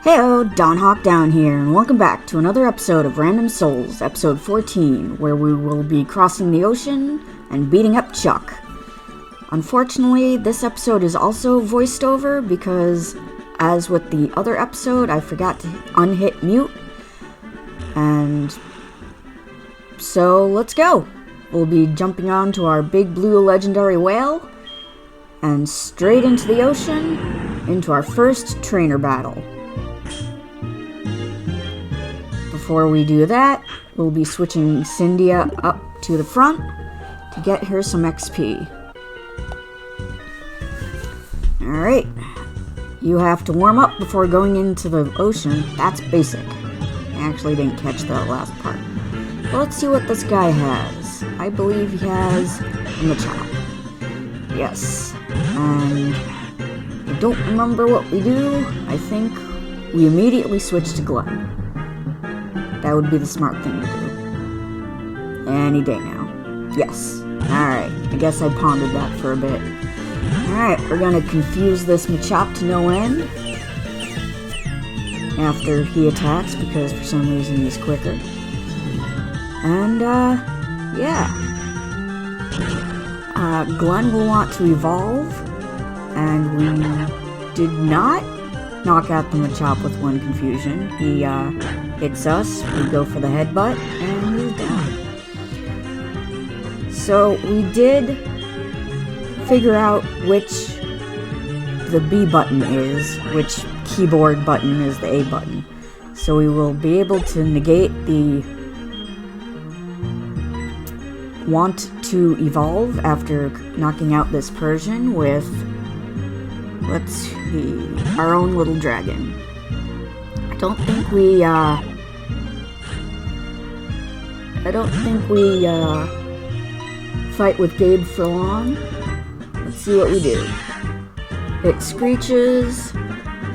Heyo, DawnHawkDown here, and welcome back to another episode of Random Souls, episode 14, where we will be crossing the ocean and beating up Chuck. Unfortunately, this episode is also voiced over because, as with the other episode, I forgot to unhit mute, and so let's go. We'll be jumping on to our big blue legendary whale, and straight into the ocean, into our first trainer battle. Before we do that, we'll be switching Cyndia up to the front to get her some XP. Alright, you have to warm up before going into the ocean. That's basic. I actually didn't catch that last part. But let's see what this guy has. I believe he has a Machop. Yes, and I don't remember what we do. I think we immediately switch to Glenn. That would be the smart thing to do. Any day now. Yes. Alright, I guess I pondered that for a bit. Alright, we're gonna confuse this Machop to no end after he attacks, because for some reason he's quicker. And, yeah. Glenn will want to evolve, and we did not knock out the Machop with one confusion. He, hits us, we go for the headbutt, and he's down. So, we did figure out which the B button is, which keyboard button is the A button. So we will be able to negate the want to evolve after knocking out this Persian with, let's see, our own little dragon. I don't think we fight with Gabe for long. Let's see what we do. It screeches.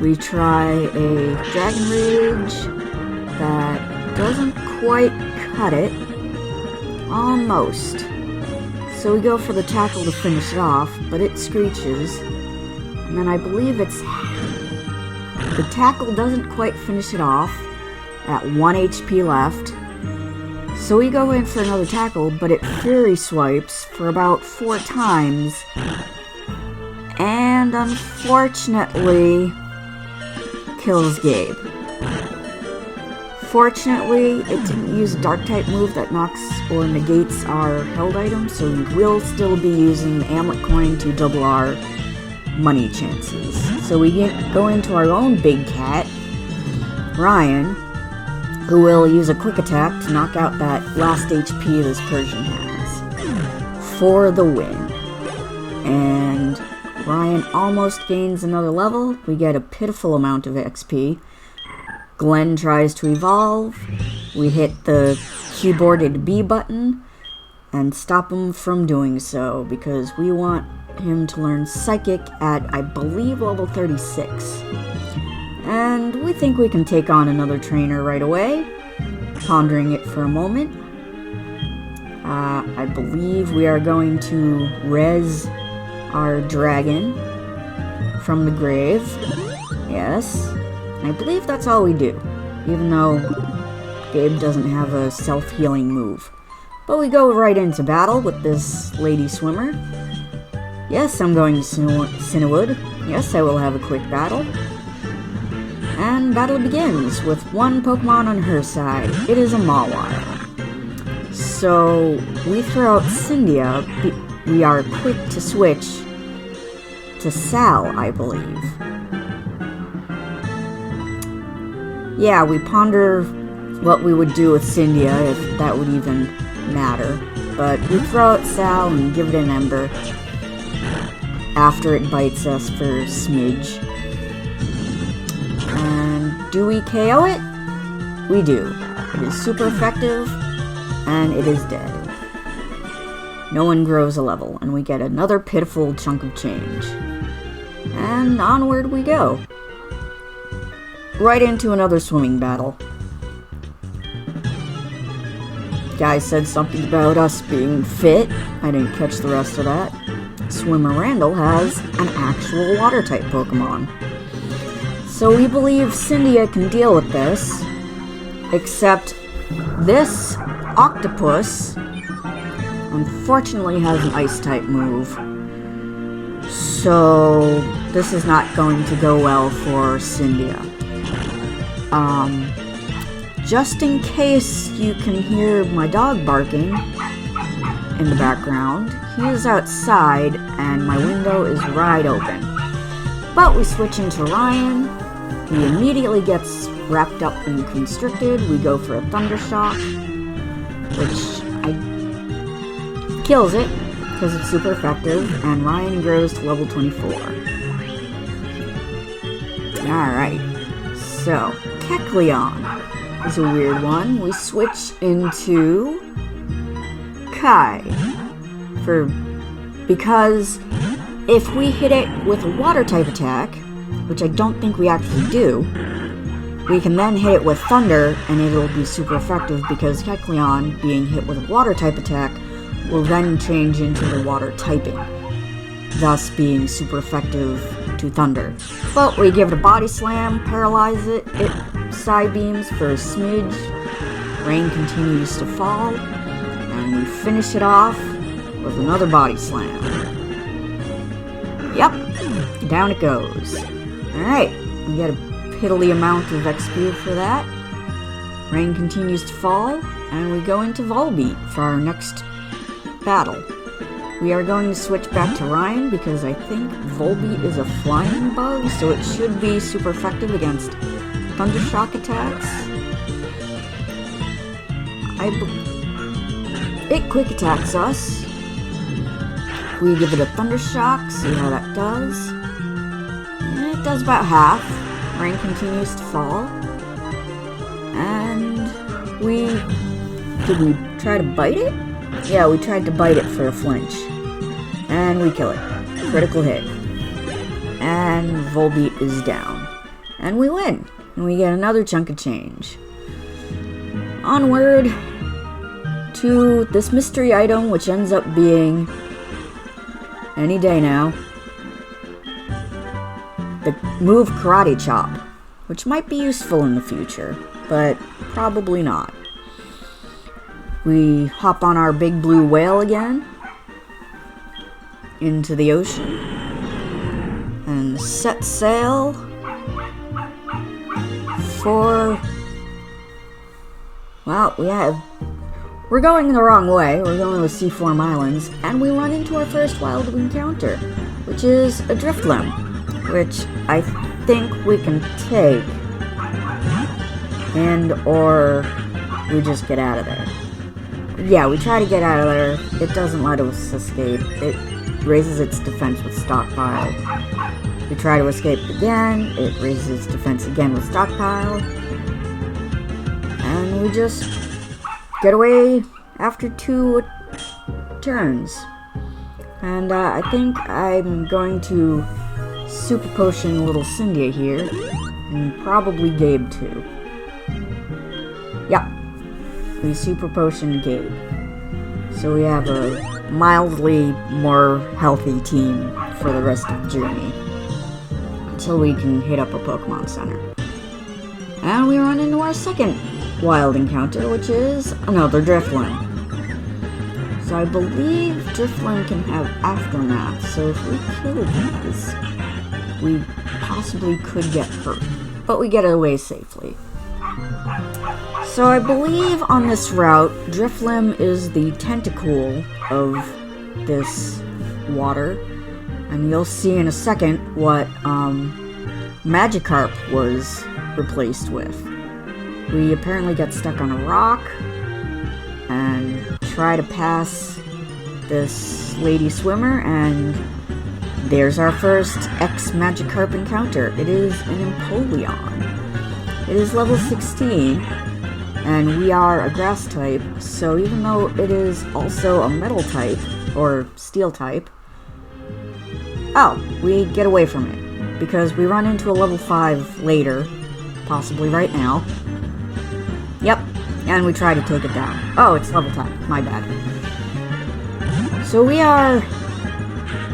We try a Dragon Rage that doesn't quite cut it. Almost. So we go for the tackle to finish it off, but it screeches. And then I believe it's... the tackle doesn't quite finish it off at 1 HP left. So we go in for another tackle, but it Fury Swipes for about 4 times. And unfortunately, kills Gabe. Fortunately, it didn't use a Dark-type move that knocks or negates our held items, so we will still be using the Amulet Coin to double our money chances. So we go into our own big cat, Ryan, who will use a quick attack to knock out that last HP this Persian has for the win. And Ryan almost gains another level. We get a pitiful amount of XP. Glenn tries to evolve. We hit the keyboarded B button and stop him from doing so because we want him to learn Psychic at, I believe, level 36. And we think we can take on another trainer right away. Pondering it for a moment. I believe we are going to res our dragon from the grave. Yes. I believe that's all we do, even though Gabe doesn't have a self-healing move. But we go right into battle with this lady swimmer. Yes, I'm going to Cinnawood. Yes, I will have a quick battle. And battle begins with one Pokemon on her side. It is a Mawile. So, we throw out Cyndia. We are quick to switch to Sal, I believe. Yeah, we ponder what we would do with Cyndia, if that would even matter. But we throw out Sal and give it an Ember after it bites us for a smidge. And do we KO it? We do. It is super effective, and it is dead. No one grows a level, and we get another pitiful chunk of change. And onward we go. Right into another swimming battle. Guy said something about us being fit. I didn't catch the rest of that. Swimmer Randall has an actual water-type Pokemon. So we believe Cyndia can deal with this, except this octopus unfortunately has an ice-type move. So this is not going to go well for Cyndia. Just in case you can hear my dog barking in the background, he is outside and my window is wide open. But we switch into Ryan. He immediately gets wrapped up and constricted. We go for a Thundershock, which kills it because it's super effective, and Ryan grows to level 24. Alright, so Kecleon is a weird one. We switch into Kai because if we hit it with a water type attack, which I don't think we actually do, we can then hit it with Thunder and it'll be super effective because Kecleon, being hit with a water type attack, will then change into the water typing, thus being super effective to Thunder. But we give it a Body Slam, paralyze it, side beams for a smidge, rain continues to fall, and we finish it off with another Body Slam. Yep, down it goes. Alright, we get a piddly amount of XP for that. Rain continues to fall, and we go into Volbeat for our next battle. We are going to switch back to Ryan because I think Volbeat is a flying bug, so it should be super effective against Thundershock attacks. It quick attacks us. We give it a Thundershock, see how that does. And it does about half. Rain continues to fall. And did we try to bite it? Yeah, we tried to bite it for a flinch. And we kill it. Critical hit. And Volbeat is down. And we win. And we get another chunk of change. Onward to this mystery item, which ends up being, any day now, the move Karate Chop, which might be useful in the future, but probably not. We hop on our big blue whale again into the ocean and set sail for, well, we're going the wrong way. We're going with Seaform Islands, and we run into our first wild encounter, which is a Drifloon, which I think we can take, and or we just get out of there. Yeah, we try to get out of there. It doesn't let us escape. It raises its defense with Stockpile. We try to escape again. It raises its defense again with Stockpile. And we just get away after 2 turns. And I think I'm going to Super Potion little Cyndia here. And probably Gabe too. Yep. We Super Potion Gabe. So we have a mildly more healthy team for the rest of the journey. Until we can hit up a Pokemon Center. And we run into our second wild encounter, which is another Drifloon. So I believe Drifloon can have Aftermath, so if we kill these, we possibly could get hurt. But we get away safely. So I believe on this route, Drifloon is the tentacle of this water. And you'll see in a second what Magikarp was replaced with. We apparently get stuck on a rock and try to pass this lady swimmer, and there's our first ex-Magikarp encounter. It is an Empoleon. It is level 16, and we are a grass type, so even though it is also a metal type, or steel type, we get away from it, because we run into a level 5 later, possibly right now. Yep, and we try to take it down. Oh, it's level 10, my bad. So we are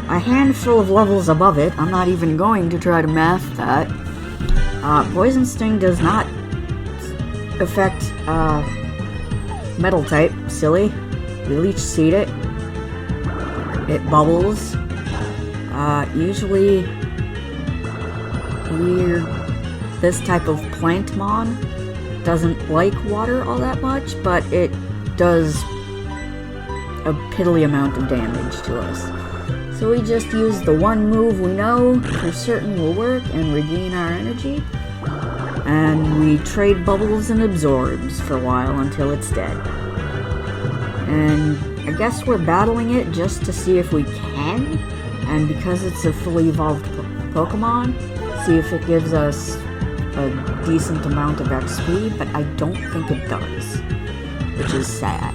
a handful of levels above it. I'm not even going to try to math that. Poison Sting does not affect metal type. Silly. We leech seed it. It bubbles. Usually this type of plant mon doesn't like water all that much, but it does a piddly amount of damage to us. So we just use the one move we know for certain will work and regain our energy. And we trade bubbles and absorbs for a while until it's dead. And I guess we're battling it just to see if we can, and because it's a fully evolved Pokemon, see if it gives us a decent amount of XP, but I don't think it does, which is sad.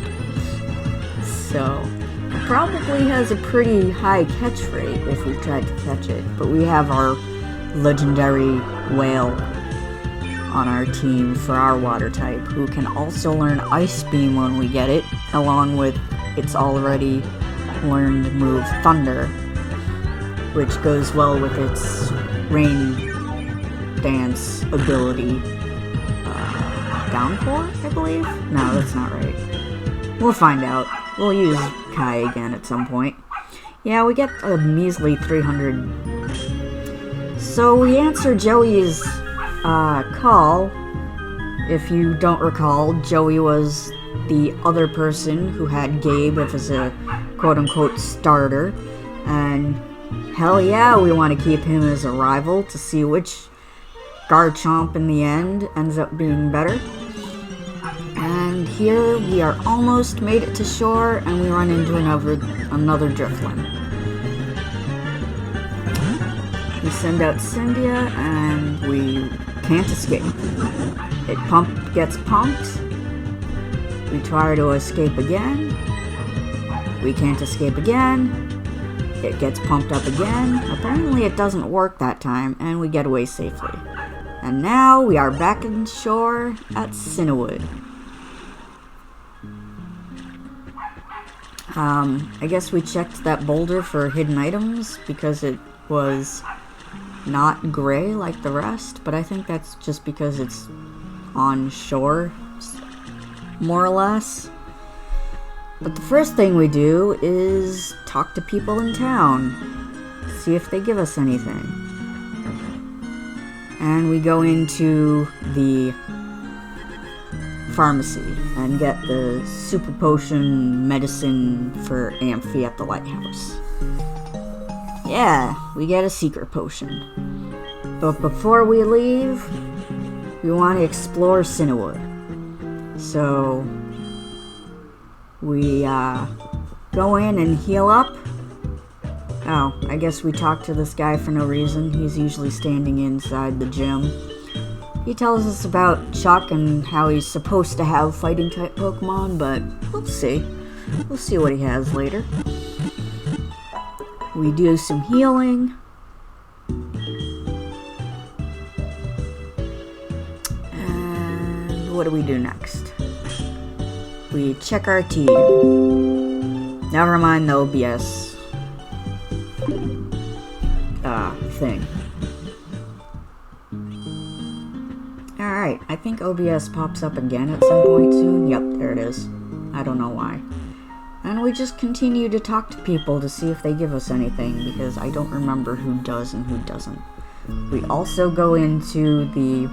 So, it probably has a pretty high catch rate if we tried to catch it, but we have our legendary whale on our team for our water type, who can also learn Ice Beam when we get it, along with its already learned move Thunder, which goes well with its Rain Dance ability. Downpour, I believe? No, that's not right. We'll find out. We'll use Kai again at some point. Yeah, we get a measly 300. So we answer Joey's call. If you don't recall, Joey was the other person who had Gabe as a quote-unquote starter, and hell yeah, we want to keep him as a rival to see which Garchomp in the end ends up being better. And here we are almost made it to shore, and we run into another Drifloon. We send out Cyndia, and we can't escape. It gets pumped. We try to escape again. We can't escape again. It gets pumped up again. Apparently it doesn't work that time, and we get away safely. And now we are back in shore at Cinnawood. I guess we checked that boulder for hidden items because it was not gray like the rest, but I think that's just because it's on shore, more or less. But the first thing we do is talk to people in town, see if they give us anything. And we go into the pharmacy and get the super potion medicine for Amphi at the lighthouse. Yeah, we get a secret potion. But before we leave, we want to explore Cinnawood. So we go in and heal up. Oh, I guess we talked to this guy for no reason. He's usually standing inside the gym. He tells us about Chuck and how he's supposed to have fighting type Pokemon, but we'll see. We'll see what he has later. We do some healing. And what do we do next? We check our team. Never mind the OBS thing. Alright, I think OBS pops up again at some point soon. Yep, there it is. I don't know why. And we just continue to talk to people to see if they give us anything, because I don't remember who does and who doesn't. We also go into the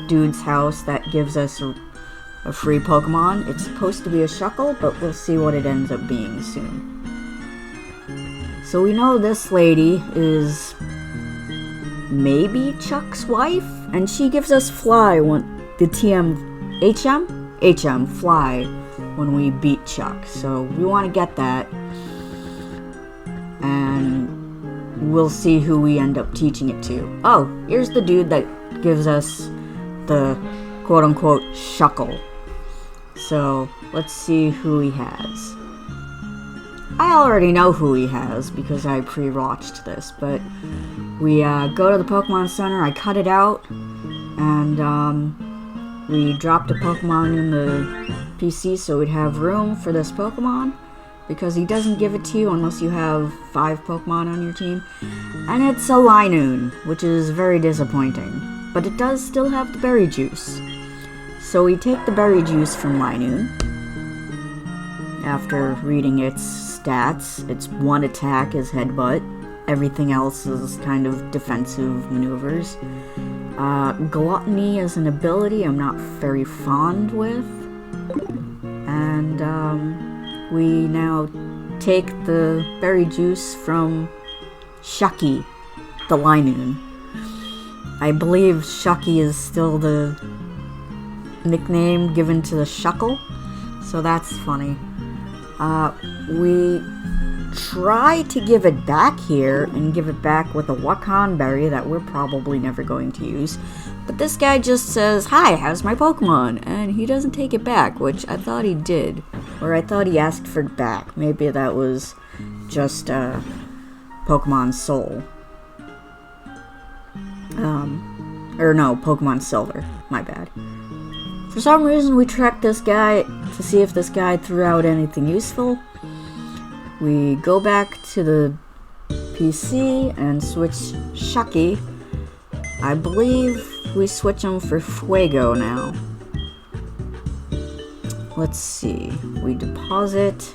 dude's house that gives us a free Pokemon. It's supposed to be a Shuckle, but we'll see what it ends up being soon. So we know this lady is maybe Chuck's wife, and she gives us Fly when the HM Fly when we beat Chuck. So we want to get that, and we'll see who we end up teaching it to. Oh, here's the dude that gives us the quote-unquote Shuckle. So let's see who he has. I already know who he has because I pre-watched this, but we go to the Pokemon Center, I cut it out, and we dropped a Pokemon in the PC so we'd have room for this Pokemon, because he doesn't give it to you unless you have 5 Pokemon on your team. And it's a Linoon, which is very disappointing. But it does still have the berry juice. So we take the berry juice from Linoon. After reading its stats, its 1 attack is Headbutt. Everything else is kind of defensive maneuvers. Gluttony is an ability I'm not very fond with. And we now take the berry juice from Shucky, the Linoon. I believe Shucky is still the nickname given to the Shuckle, so that's funny. We try to give it back here and give it back with a Wakan berry that we're probably never going to use. But this guy just says, "Hi, how's my Pokemon?" And he doesn't take it back, which I thought he did. Or I thought he asked for it back. Maybe that was just Pokemon Soul. Or no, Pokemon Silver. My bad. For some reason, we tracked this guy to see if this guy threw out anything useful. We go back to the PC and switch Shucky. I believe we switch him for Fuego now. Let's see. We deposit.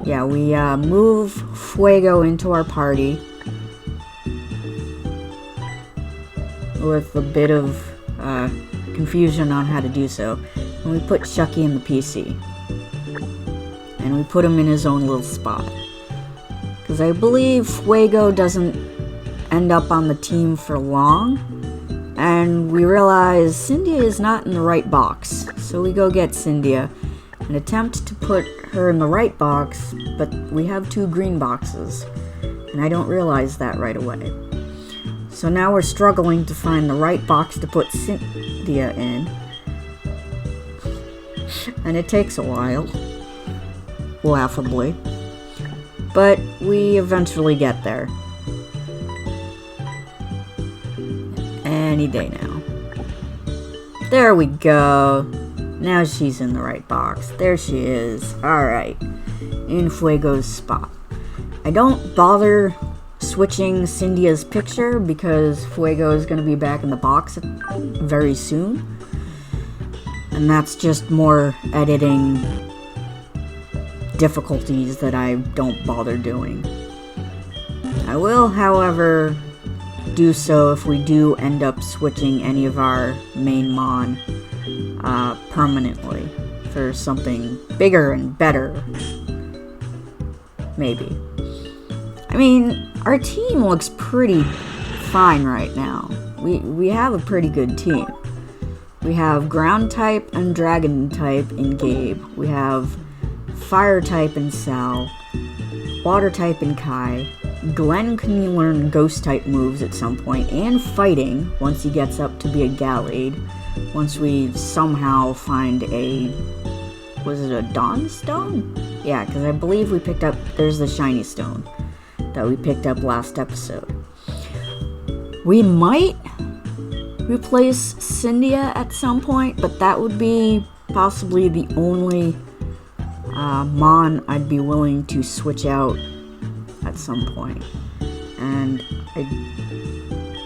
Yeah, we move Fuego into our party with a bit of confusion on how to do so. And we put Shucky in the PC. And we put him in his own little spot. Because I believe Fuego doesn't end up on the team for long. And we realize Cyndia is not in the right box. So we go get Cyndia and attempt to put her in the right box, but we have 2 green boxes. And I don't realize that right away. So now we're struggling to find the right box to put Cyndia in. And it takes a while. Laughably. But we eventually get there. Any day now. There we go. Now she's in the right box. There she is. Alright. In Fuego's spot. I don't bother switching Cyndia's picture because Fuego is going to be back in the box very soon. And that's just more editing difficulties that I don't bother doing. I will, however, do so if we do end up switching any of our main Mon permanently for something bigger and better. Maybe. I mean, our team looks pretty fine right now. We have a pretty good team. We have Ground type and Dragon type in Gabe. We have Fire type in Sal, Water type in Kai. Glenn can learn Ghost type moves at some point, and Fighting once he gets up to be a Gallade. Once we somehow find a... was it a Dawn Stone? Yeah, because I believe we picked up... there's the Shiny Stone that we picked up last episode. We might replace Cyndia at some point, but that would be possibly the only Mon I'd be willing to switch out at some point. And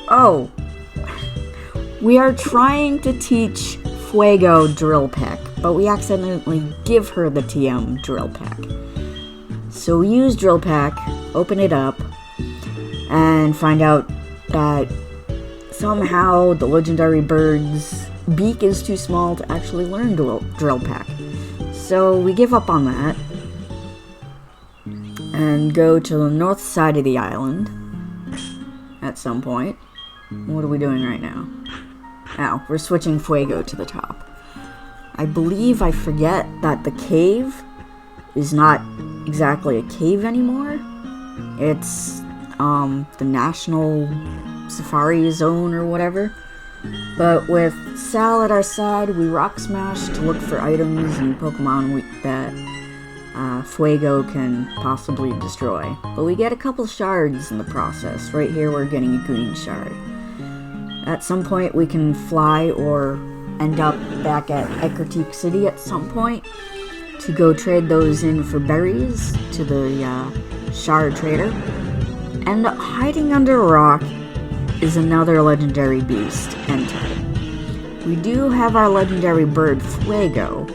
oh! We are trying to teach Fuego Drill Peck, but we accidentally give her the TM Drill Peck. So we use Drill Peck, open it up, and find out that somehow the legendary bird's beak is too small to actually learn Drill Peck. So we give up on that and go to the north side of the island at some point. What are we doing right now? Oh, we're switching Fuego to the top. I believe I forget that the cave is not exactly a cave anymore. It's the National Safari Zone or whatever. But with Sal at our side, we rock smash to look for items and Pokemon that Fuego can possibly destroy. But we get a couple shards in the process. Right here we're getting a green shard. At some point we can fly or end up back at Ecruteak City at some point to go trade those in for berries to the shard trader. And hiding under a rock is another legendary beast, Entei. We do have our legendary bird, Fuego,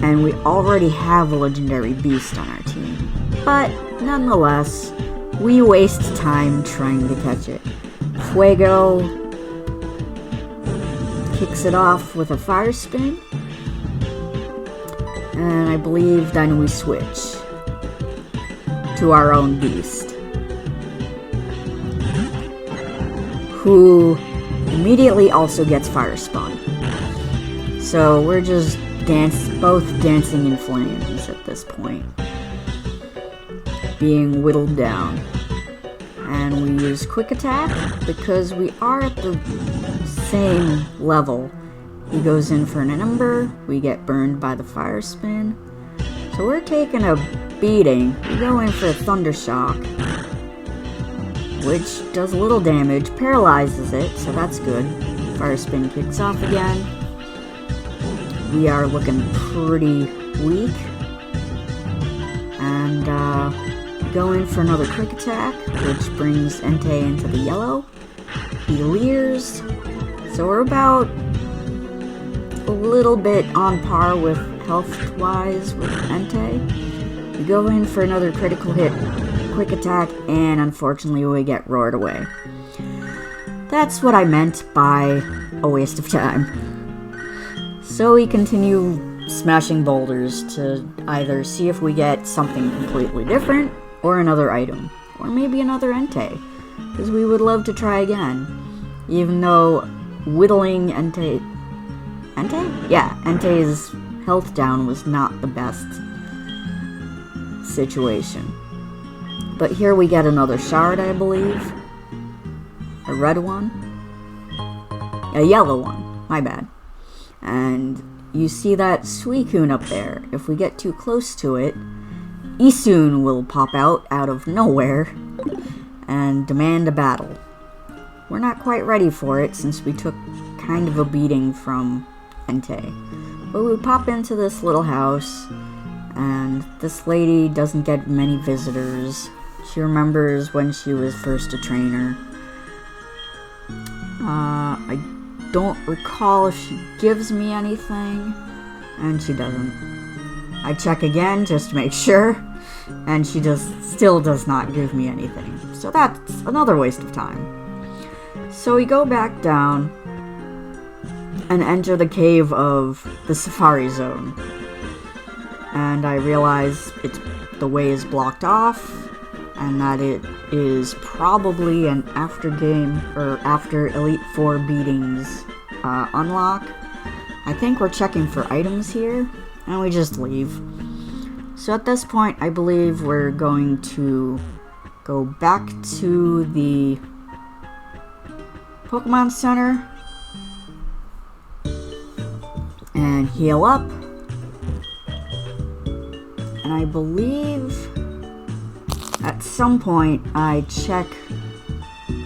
and we already have a legendary beast on our team. But nonetheless, we waste time trying to catch it. Fuego kicks it off with a fire spin, and I believe then we switch to our own beast, who immediately also gets fire spun. So we're just both dancing in flames at this point, being whittled down. And we use quick attack because we are at the same level. He goes in for an ember, we get burned by the fire spin. So we're taking a beating. We go in for a thunder shock, which does a little damage, paralyzes it, so that's good. Fire spin kicks off again. We are looking pretty weak. And go in for another quick attack, which brings Entei into the yellow. He leers. So we're about a little bit on par with health-wise with Entei. We go in for another critical hit, quick attack, and unfortunately we get roared away. That's what I meant by a waste of time. So we continue smashing boulders to either see if we get something completely different, or another item, or maybe another Entei, because we would love to try again, even though whittling Entei's health down was not the best situation. But here we get another shard, I believe. A red one. A yellow one, my bad. And you see that Suicune up there. If we get too close to it, Isun will pop out of nowhere and demand a battle. We're not quite ready for it since we took kind of a beating from Entei. But we pop into this little house, and this lady doesn't get many visitors. She remembers when she was first a trainer. I don't recall if she gives me anything, and she doesn't. I check again just to make sure, and she still does not give me anything. So that's another waste of time. So we go back down and enter the cave of the Safari Zone. And I realize the way is blocked off, and that it is probably an after Elite Four beatings unlock. I think we're checking for items here, and we just leave. So at this point, I believe we're going to go back to the Pokemon Center and heal up. And I believe at some point I check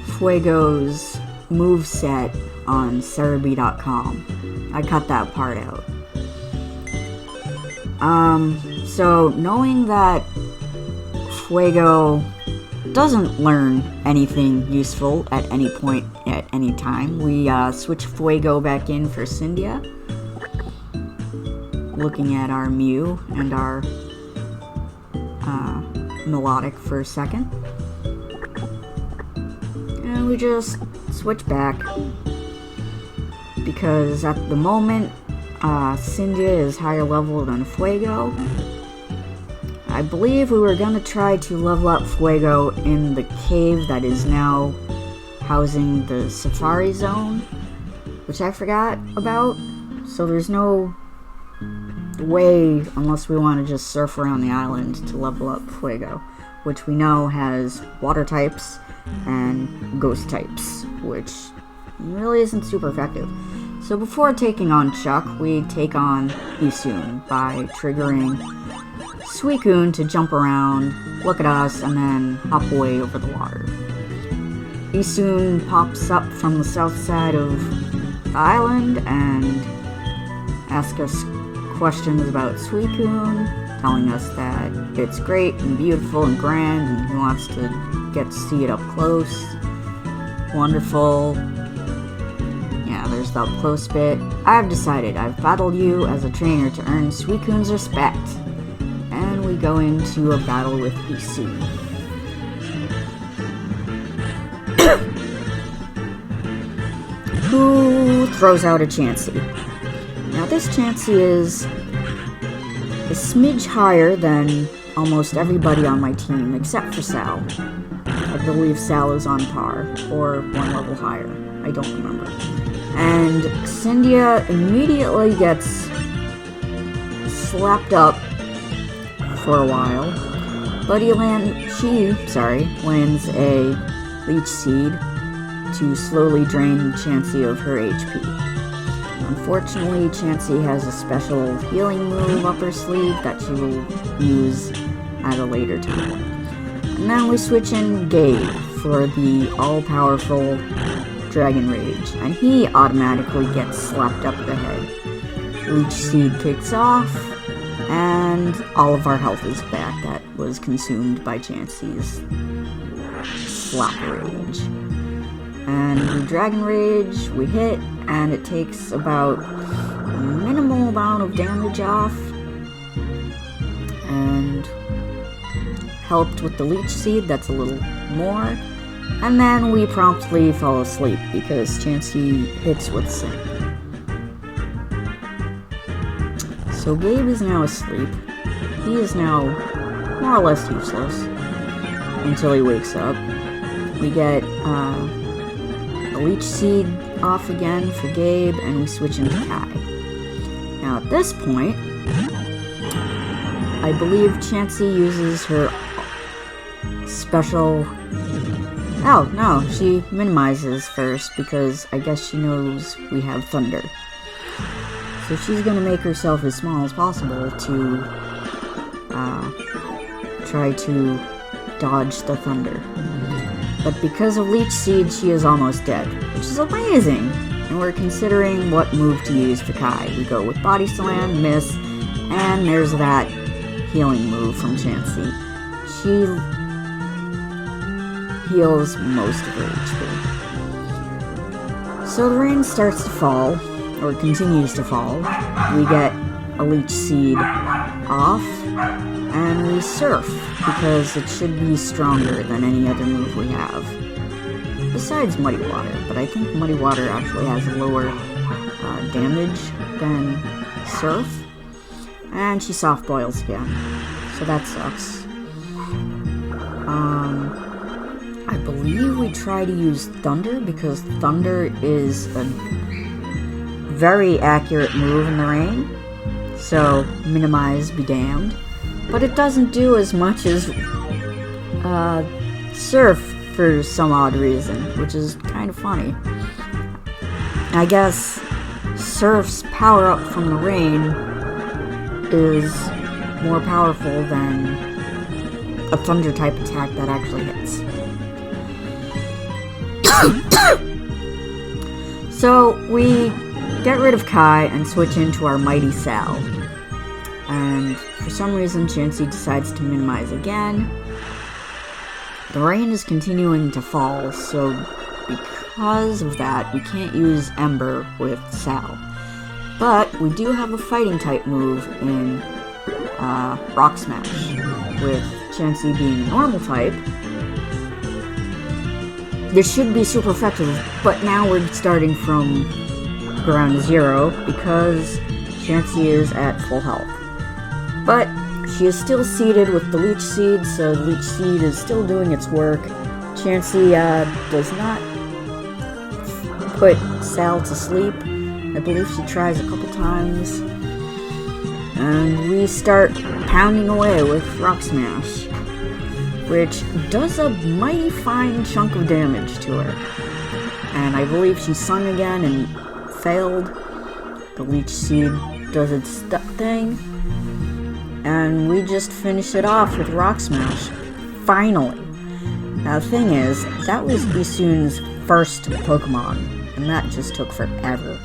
Fuego's moveset on Cerebi.com. I cut that part out. So knowing that Fuego doesn't learn anything useful at any point at any time, we switch Fuego back in for Cyndia. Looking at our Mew and our Melodic for a second. And we just switch back. Because at the moment, Cyndia is higher level than Fuego. I believe we were going to try to level up Fuego in the cave that is now housing the Safari Zone, which I forgot about. So there's no way, unless we want to just surf around the island, to level up Fuego, which we know has water types and ghost types, which really isn't super effective. So before taking on Chuck, we take on Isun by triggering Suicune to jump around, look at us, and then hop away over the water. Isun pops up from the south side of the island and asks us questions about Suicune, telling us that it's great and beautiful and grand, and he wants to get to see it up close. Wonderful. Yeah, there's the up close bit. I've decided I've battled you as a trainer to earn Suicune's respect. And we go into a battle with EC. Who throws out a Chansey. Now this Chansey is a smidge higher than almost everybody on my team, except for Sal. I believe Sal is on par, or one level higher. I don't remember. And Cyndia immediately gets slapped up for a while, but she lands a Leech Seed to slowly drain Chansey of her HP. Unfortunately, Chansey has a special healing move up her sleeve that she will use at a later time. And then we switch in Gabe for the all-powerful Dragon Rage, and he automatically gets slapped up the head. Leech Seed kicks off, and all of our health is back that was consumed by Chansey's Slap Rage. And we Dragon Rage, we hit, and it takes about a minimal amount of damage off, and helped with the Leech Seed, that's a little more, and then we promptly fall asleep because Chansey hits with Sin. So Gabe is now asleep. He is now more or less useless until he wakes up. We get a Leech Seed off again for Gabe, and we switch into Kai. Now at this point, I believe Chansey uses her special... Oh, no, she minimizes first because I guess she knows we have Thunder. So she's gonna make herself as small as possible to try to dodge the Thunder. But because of Leech Seed, she is almost dead, which is amazing! And we're considering what move to use for Kai. We go with Body Slam, miss, and there's that healing move from Chansey. She heals most of her HP. So the rain starts to fall, or continues to fall. We get a Leech Seed off, and we Surf, because it should be stronger than any other move we have. Besides Muddy Water, but I think Muddy Water actually has lower damage than Surf. And she soft boils again, so that sucks. I believe we try to use Thunder, because Thunder is a very accurate move in the rain, so minimize be damned. But it doesn't do as much as Surf for some odd reason, which is kind of funny. I guess Surf's power-up from the rain is more powerful than a Thunder-type attack that actually hits. So we get rid of Kai and switch into our Mighty Sal. And for some reason, Chansey decides to minimize again. The rain is continuing to fall, so because of that, we can't use Ember with Sal. But we do have a fighting type move in Rock Smash, with Chansey being a normal type. This should be super effective, but now we're starting from ground zero because Chansey is at full health. But she is still seeded with the Leech Seed, so the Leech Seed is still doing its work. Chansey does not put Sal to sleep. I believe she tries a couple times. And we start pounding away with Rock Smash, which does a mighty fine chunk of damage to her. And I believe she sung again and failed. The Leech Seed does its thing. And we just finish it off with Rock Smash. Finally. Now the thing is, that was Isun's first Pokemon, and that just took forever.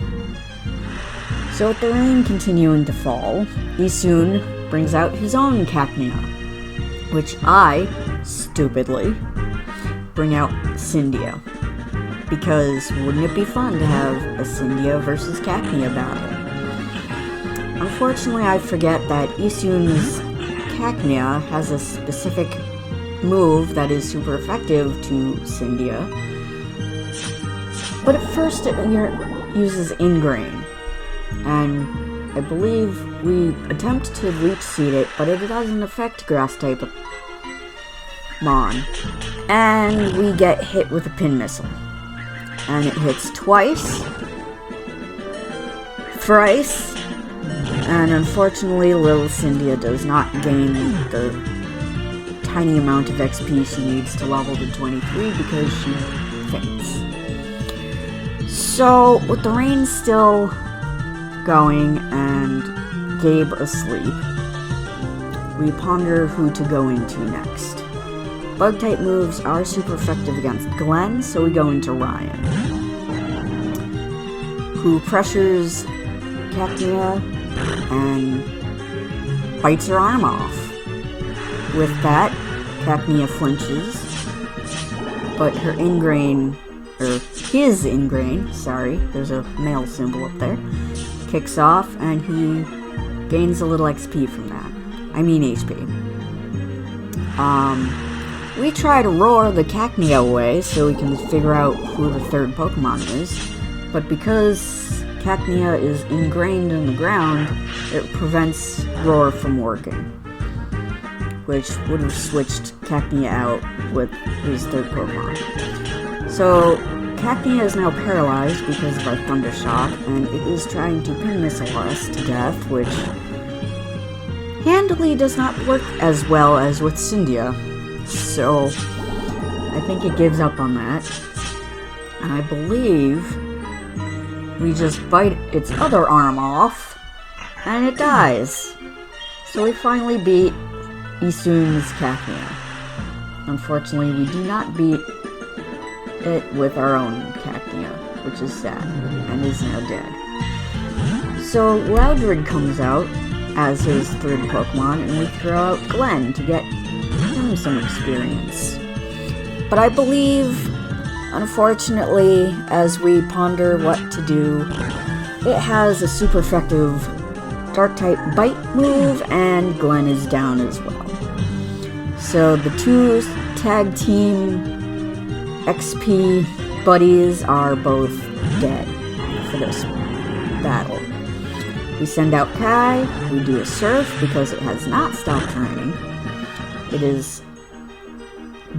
So with the rain continuing to fall, Isun brings out his own Cacnea, which I, stupidly, bring out Cyndia. Because wouldn't it be fun to have a Cyndia versus Cacnea battle? Unfortunately, I forget that Isun's Cacnea has a specific move that is super effective to Cyndia. But at first it uses Ingrain. And I believe we attempt to Leech Seed it, but it doesn't affect Grass type Mon. And we get hit with a Pin Missile. And it hits twice, thrice, and unfortunately little Cyndia does not gain the tiny amount of XP she needs to level to 23 because she faints. So, with the rain still going and Gabe asleep, we ponder who to go into next. Bug-type moves are super effective against Glenn, so we go into Ryan, who pressures Cacnea and bites her arm off. With that, Cacnea flinches, but her Ingrain, or his Ingrain, sorry, there's a male symbol up there, kicks off, and he gains a little XP from that. I mean HP. We try to roar the Cacnea away so we can figure out who the third Pokemon is, but because Cacnea is ingrained in the ground, it prevents Roar from working, which would have switched Cacnea out with his third Pokemon. So, Cacnea is now paralyzed because of our Thunder Shock, and it is trying to Pin Missile us to death, which handily does not work as well as with Cyndia. So, I think it gives up on that. And I believe we just bite its other arm off, and it dies. So we finally beat Isun's Cacnea. Unfortunately, we do not beat it with our own Cacnea, which is sad, and is now dead. So Loudred comes out as his third Pokemon, and we throw out Glenn to get him some experience. But I believe, unfortunately, as we ponder what to do, it has a super effective Dark-type Bite move, and Glenn is down as well. So the two tag team XP buddies are both dead for this battle. We send out Kai, we do a Surf because it has not stopped raining. It is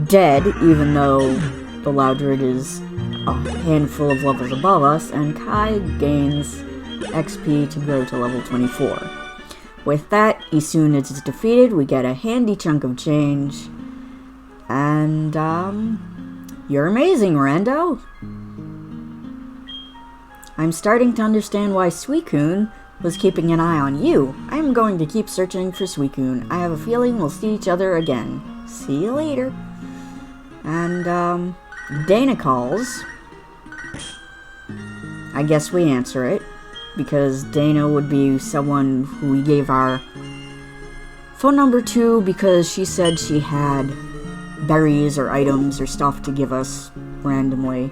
dead, even though the Loudred is a handful of levels above us, and Kai gains XP to go to level 24. With that, Isun is defeated, we get a handy chunk of change, and, you're amazing, Rando! I'm starting to understand why Suicune was keeping an eye on you. I'm going to keep searching for Suicune. I have a feeling we'll see each other again. See you later. And, Dana calls. I guess we answer it, because Dana would be someone who we gave our phone number to because she said she had berries or items or stuff to give us randomly.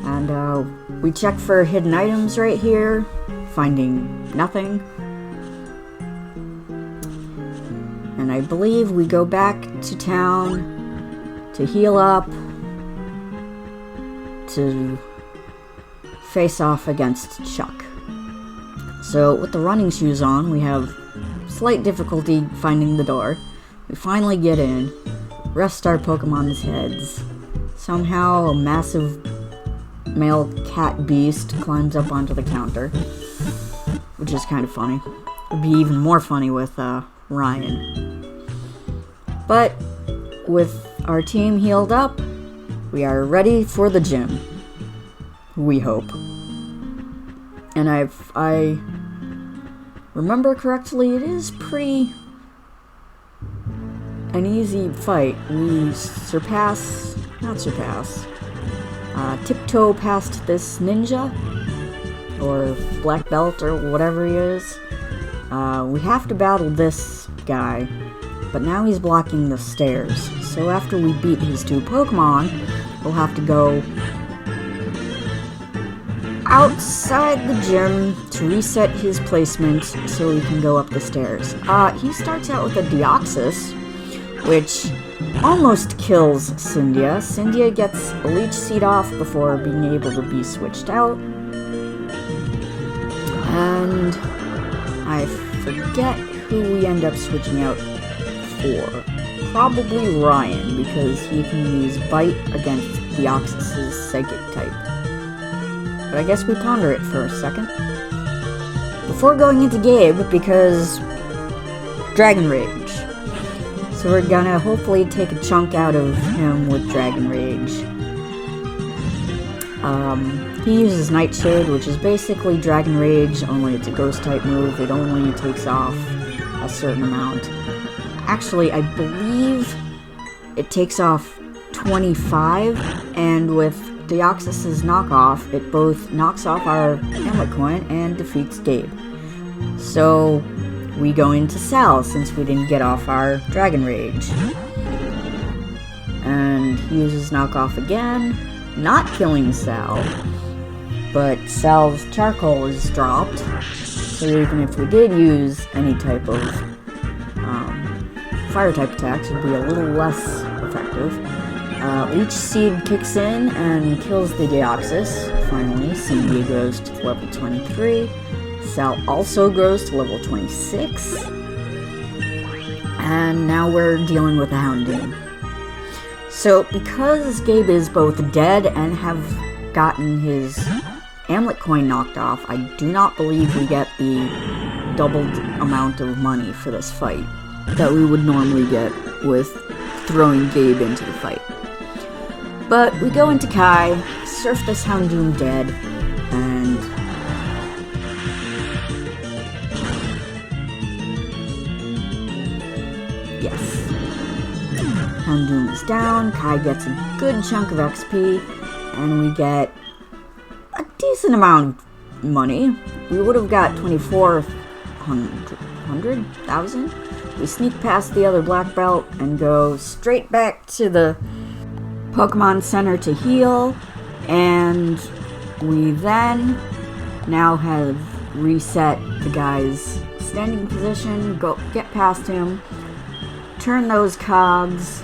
And, we check for hidden items right here, finding nothing. And I believe we go back to town to heal up, to face off against Chuck. So with the running shoes on, we have slight difficulty finding the door. We finally get in, rest our Pokemon's heads. Somehow a massive male cat beast climbs up onto the counter, which is kind of funny. It'd be even more funny with Ryan. But with our team healed up, we are ready for the gym. We hope. And I remember correctly, it is pretty an easy fight. We tiptoe past this ninja, or black belt, or whatever he is. We have to battle this guy, but now he's blocking the stairs. So after we beat his 2 Pokemon, we'll have to go outside the gym to reset his placement so he can go up the stairs. He starts out with a Deoxys, which almost kills Cyndia. Cyndia gets a Leech Seed off before being able to be switched out. And I forget who we end up switching out for. Probably Ryan, because he can use Bite against Deoxys' Psychic type. But I guess we ponder it for a second. Before going into Gabe, because Dragon Rage. So we're gonna hopefully take a chunk out of him with Dragon Rage. He uses Nightshade, which is basically Dragon Rage, only it's a Ghost type move. It only takes off a certain amount. Actually, I believe it takes off 25, and with Deoxys' knockoff, it both knocks off our Hamlet Coin and defeats Gabe. So we go into Sal, since we didn't get off our Dragon Rage. And he uses knockoff again, not killing Sal, but Sal's charcoal is dropped, so even if we did use any type of fire type attacks, it would be a little less effective. Leech Seed kicks in and kills the Deoxys. Finally, Cyndia grows to level 23. Sal also grows to level 26. And now we're dealing with the Houndoom. So, because Gabe is both dead and have gotten his Hamlet Coin knocked off, I do not believe we get the doubled amount of money for this fight that we would normally get with throwing Gabe into the fight. But we go into Kai, surf this Houndoom dead, and yes. Houndoom is down, Kai gets a good chunk of XP, and we get a decent amount of money. We would have got 24,000. We sneak past the other black belt and go straight back to the Pokemon Center to heal, and we then now have reset the guy's standing position, go get past him, turn those cogs.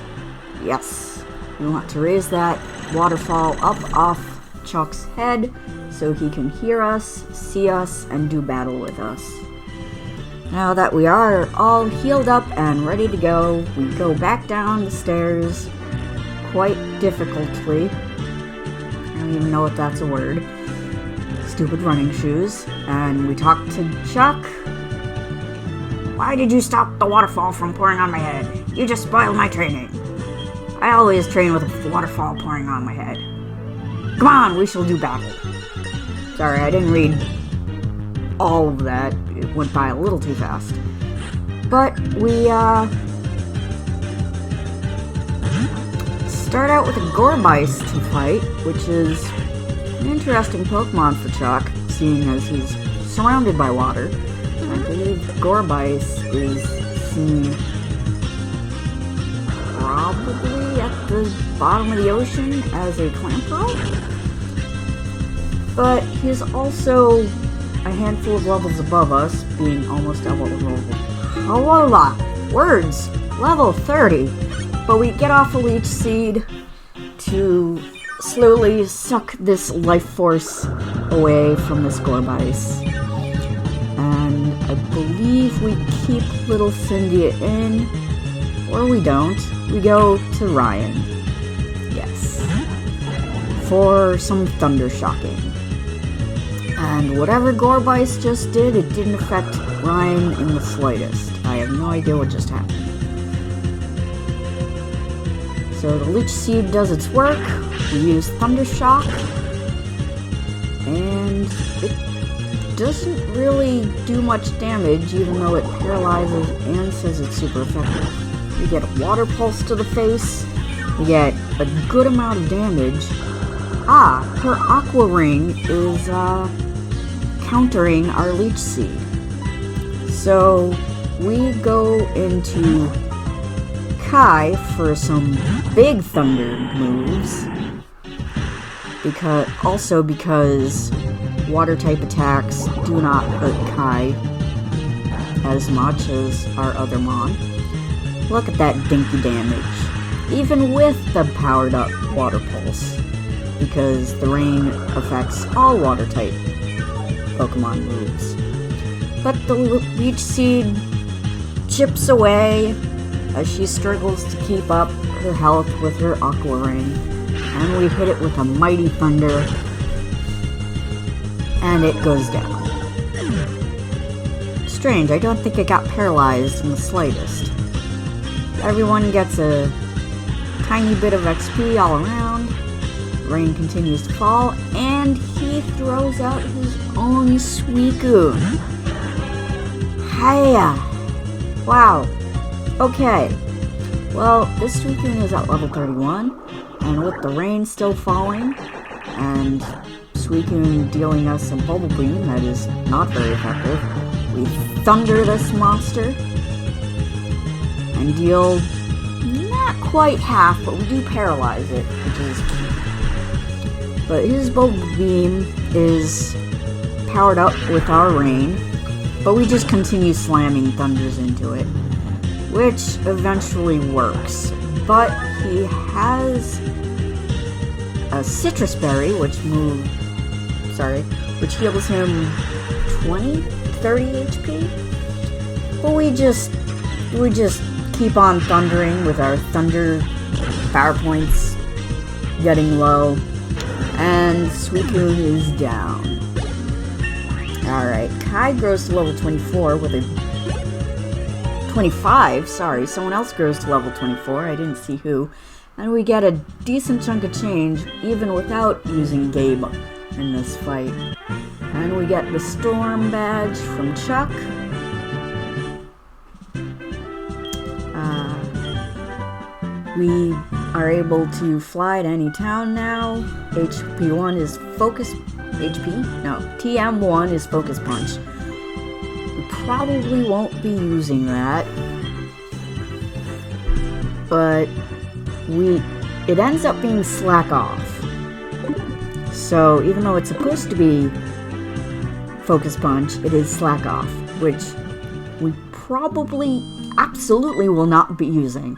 Yes, we want to raise that waterfall up off Chuck's head so he can hear us, see us, and do battle with us. Now that we are all healed up and ready to go, we go back down the stairs quite difficultly. I don't even know if that's a word. Stupid running shoes. And we talk to Chuck. Why did you stop the waterfall from pouring on my head? You just spoiled my training. I always train with a waterfall pouring on my head. Come on, we shall do battle. Sorry, I didn't read all of that. It went by a little too fast. But we start out with a Gourbice to fight, which is an interesting Pokemon for Chuck, seeing as he's surrounded by water. I believe Gourbice is seen probably at the bottom of the ocean as a Clamperl. But he's also a handful of levels above us, being almost level 30. But we get off a Leech Seed to slowly suck this life force away from this Gourbice. And I believe we keep little Cyndia in, or we don't. We go to Ryan. Yes. For some Thunder Shocking. And whatever Gourbice just did, it didn't affect Ryan in the slightest. I have no idea what just happened. So the Leech Seed does its work. We use Thunder Shock. And it doesn't really do much damage, even though it paralyzes and says it's super effective. We get a Water Pulse to the face. We get a good amount of damage. Her Aqua Ring is countering our leech seed. So we go into Kai for some big thunder moves, because water type attacks do not hurt Kai as much as our other Mon. Look at that dinky damage, even with the powered up water pulse, because the rain affects all water type Pokemon moves. But the leech seed chips away as she struggles to keep up her health with her Aqua Ring, and we hit it with a mighty thunder, and it goes down. Strange, I don't think it got paralyzed in the slightest. Everyone gets a tiny bit of XP all around, rain continues to fall, and he throws out his own Suicune. Heyo! Wow. Okay, well, this Suicune is at level 31, and with the rain still falling, and Suicune dealing us a Bubble Beam that is not very effective, we thunder this monster, and deal not quite half, but we do paralyze it, which is key. But his Bubble Beam is powered up with our rain, but we just continue slamming thunders into it, which eventually works. But he has a Citrus Berry, which heals him 20, 30 HP. But we just keep on thundering with our thunder power points getting low, and Suicune is down. Alright, Kai grows to level 24 with a 25, sorry, someone else grows to level 24, I didn't see who, and we get a decent chunk of change even without using Gabe in this fight. And we get the Storm Badge from Chuck. We are able to fly to any town now. HP1 is Focus... TM1 is Focus Punch. Probably won't be using that, but it ends up being Slack Off. So even though it's supposed to be Focus Punch, it is Slack Off, which we probably absolutely will not be using.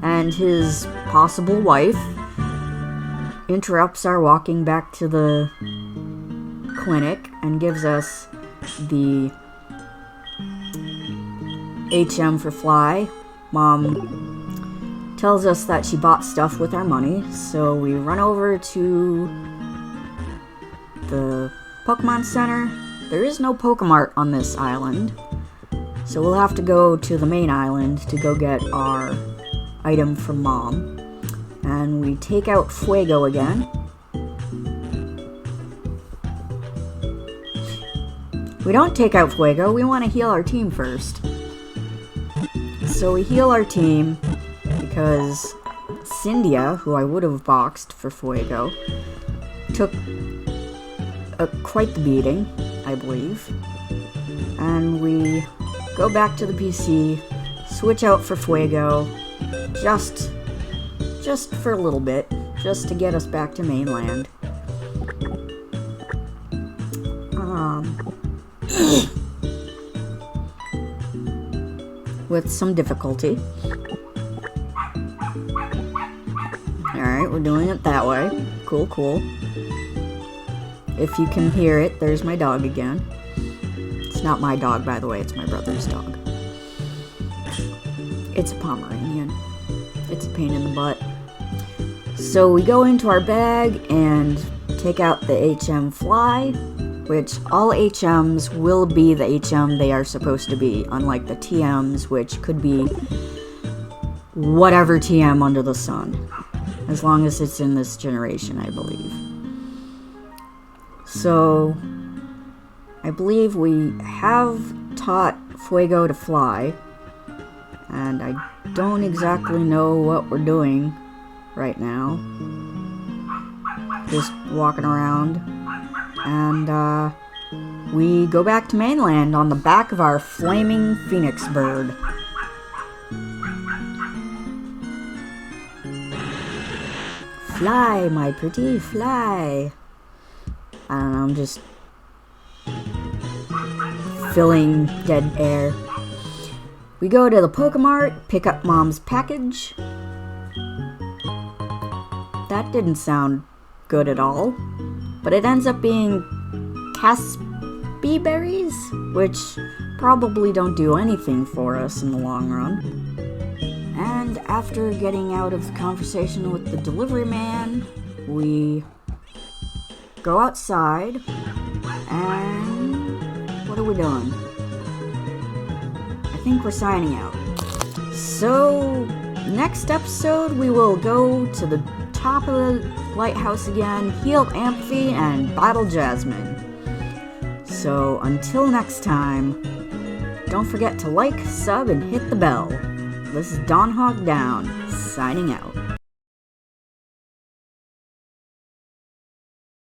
And his possible wife interrupts our walking back to the clinic and gives us the HM for Fly. Mom tells us that she bought stuff with our money, so we run over to the Pokemon Center. There is no Pokemart on this island, so we'll have to go to the main island to go get our item from Mom. And we take out Fuego again. We don't take out Fuego, we want to heal our team first. So we heal our team because Cyndia, who I would have boxed for Fuego, took quite the beating, I believe. And we go back to the PC, switch out for Fuego, just for a little bit, just to get us back to mainland. With some difficulty. Alright, we're doing it that way. Cool, cool. If you can hear it, there's my dog again. It's not my dog, by the way, it's my brother's dog. It's a Pomeranian. It's a pain in the butt. So we go into our bag and take out the HM Fly, which all HMs will be the HM they are supposed to be, unlike the TMs, which could be whatever TM under the sun, as long as it's in this generation, I believe. So, I believe we have taught Fuego to fly, and I don't exactly know what we're doing right now. Just walking around, and we go back to mainland on the back of our flaming phoenix bird. Fly, my pretty, fly. I don't know, I'm just filling dead air. We go to the Pokemart, pick up Mom's package. That didn't sound good at all, but it ends up being Caspi berries, which probably don't do anything for us in the long run. And after getting out of the conversation with the delivery man, we go outside, and what are we doing? I think we're signing out. So, next episode we will go to the top of the lighthouse again, heal Amphi, and battle Jasmine. So, until next time, don't forget to like, sub, and hit the bell. This is DawnHawkDown, signing out.